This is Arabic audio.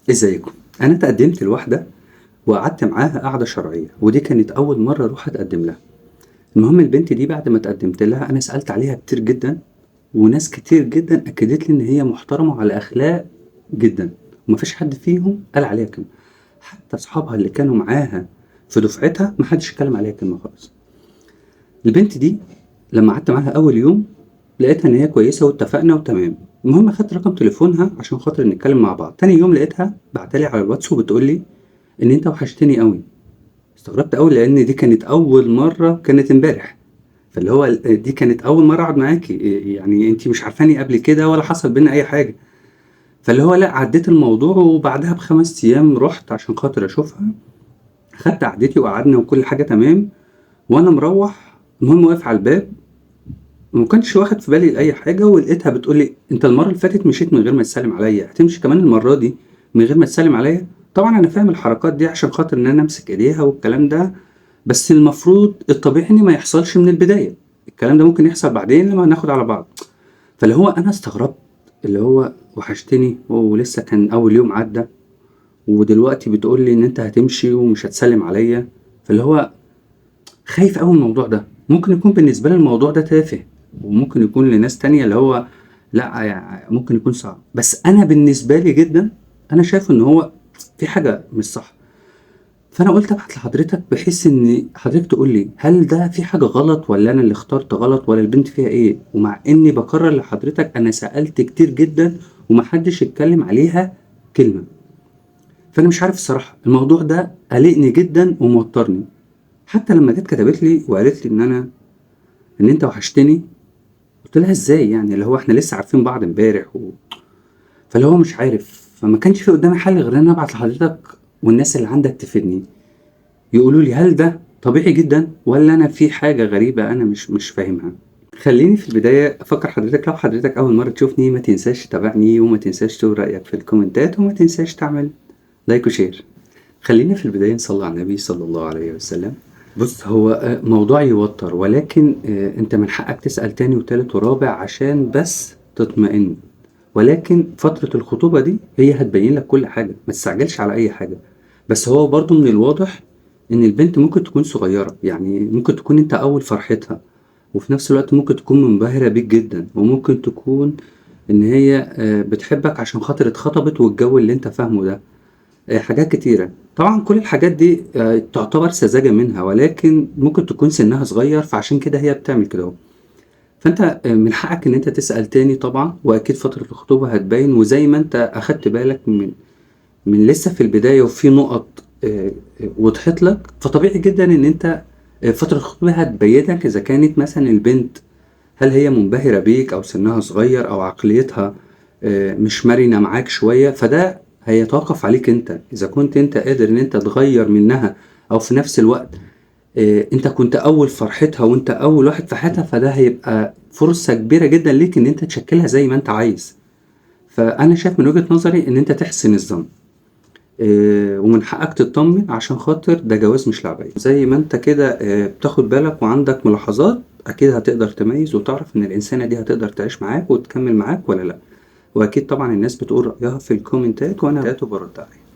ازيكم؟ انا تقدمت لواحده وقعدت معاها قعده شرعيه، ودي كانت اول مره اروح اتقدم لها. المهم البنت دي بعد ما اتقدمت لها انا سالت عليها كتير جدا، وناس كتير جدا اكدت لي ان هي محترمه وعلى اخلاق جدا، ومفيش حد فيهم قال عليها كلمه. حتى اصحابها اللي كانوا معاها في دفعتها محدش اتكلم عليها كلمه خالص. البنت دي لما قعدت معاها اول يوم لقيتها ان هي كويسه واتفقنا وتمام. المهم اخدت رقم تليفونها عشان خاطر نتكلم مع بعض. تاني يوم لقيتها بعتلي على الواتس وبتقول لي ان انت وحشتني قوي. استغربت قوي لان دي كانت اول مره، كانت امبارح. فاللي هو دي كانت اول مره اقعد معاكي، يعني انت مش عارفاني قبل كده ولا حصل بينا اي حاجه. فاللي هو لا، عديت الموضوع وبعدها بخمس ايام رحت عشان خاطر اشوفها. خدت قعدتي وقعدنا وكل حاجه تمام. وانا مروح المهم واقف على الباب، وما كنتش واخد في بالي لاي حاجه، ولقيتها بتقول لي انت المره اللي فاتت مشيت من غير ما تسلم عليا، هتمشي كمان المره دي من غير ما تسلم عليا؟ طبعا انا فاهم الحركات دي عشان خاطر ان انا امسك ايديها والكلام ده، بس المفروض الطبيعي ان ما يحصلش من البدايه. الكلام ده ممكن يحصل بعدين لما ناخد على بعض. فاللي هو انا استغربت، اللي هو وحشتني ولسه كان اول يوم عدى، ودلوقتي بتقول لي ان انت هتمشي ومش هتسلم عليا. فاللي هو خايف أوي من الموضوع ده. ممكن يكون بالنسبة لي الموضوع ده تافه، وممكن يكون لناس تانية اللي هو لأ، ممكن يكون صعب، بس أنا بالنسبة لي جدًا أنا شايف إن هو في حاجة مش صح. فأنا قُلت أبعت لحضرتك بحيث إن حضرتك تقول لي هل ده في حاجة غلط والّا أنا اللي اخترت غلط والّا البنت فيها إيه؟ ومع إني باكرر لحضرتك أنا سألت كتير جدًا وما حدش اتكلم عليها كلمة. فأنا مش عارف الصراحة، الموضوع ده قالقني جدًا وموترني. حتى لما جت كتبت لي وقالت لي إن أنت وحشتني، قُلت لها إزاي يعني؟ اللي هو إحنا لسه عارفين بعض امبارح فاللي هو مش عارف، فما كانش في قدّامي حل غير إن أنا أبعت لحضرتك والناس اللي عندك تفيدني، يقولوا لي هل ده طبيعي جدًا والّا أنا في حاجة غريبة أنا مش فاهمها؟ خلّيني في البداية أفكّر حضرتك، لو حضرتك أول مرّة تشوفني ما تنساش تتابعني وما تنساش تقول رأيك في الكومنتات وما تنساش تعمل لايك وشير. خلّينا في البداية نصلّي على النبي صلى الله عليه وسلم. بُص، هو موضوع يوتّر، ولكن أنت من حقك تسأل تاني وتالت ورابع عشان بس تطمئن، ولكن فترة الخطوبة دي هي هتبيّن لك كل حاجة، ما تستعجلش على أي حاجة. بس هو برضه من الواضح إن البنت ممكن تكون صغيّرة، يعني ممكن تكون أنت أول فرحتها، وفي نفس الوقت ممكن تكون منبهرة بيك جدًا، وممكن تكون إن هي بتحبك عشان خاطر اتخطبت والجو اللي أنت فاهمه ده. حاجات كتيرة. طبعًا كل الحاجات دي تعتبر سذاجة منها، ولكن ممكن تكون سنها صغير فعشان كده هي بتعمل كده أهو. فأنت من حقك إن أنت تسأل تاني طبعًا، وأكيد فترة الخطوبة هتبين، وزي ما أنت أخدت بالك من لسه في البداية وفي نُقط وضحت لك، فطبيعي جدًا إن أنت فترة الخطوبة هتبين لك إذا كانت مثلًا البنت هل هي منبهرة بيك أو سنها صغير أو عقليتها مش مرنة معاك شوية. فده هيتوقف عليك أنت، إذا كنت أنت قادر إن أنت تغير منها، أو في نفس الوقت أنت كنت أول فرحتها وأنت أول واحد في حياتها، فده هيبقى فرصة كبيرة جدا ليك إن أنت تشكلها زي ما أنت عايز. فأنا شايف من وجهة نظري إن أنت تحسن الظن، ومن حقك تطمن عشان خاطر ده جواز مش لعبة. زي ما انت كده بتاخد بالك وعندك ملاحظات، اكيد هتقدر تميز وتعرف ان الانسانة دي هتقدر تعيش معاك وتكمل معاك ولا لا. واكيد طبعا الناس بتقول رأيها في الكومنتات وانا برد عليها.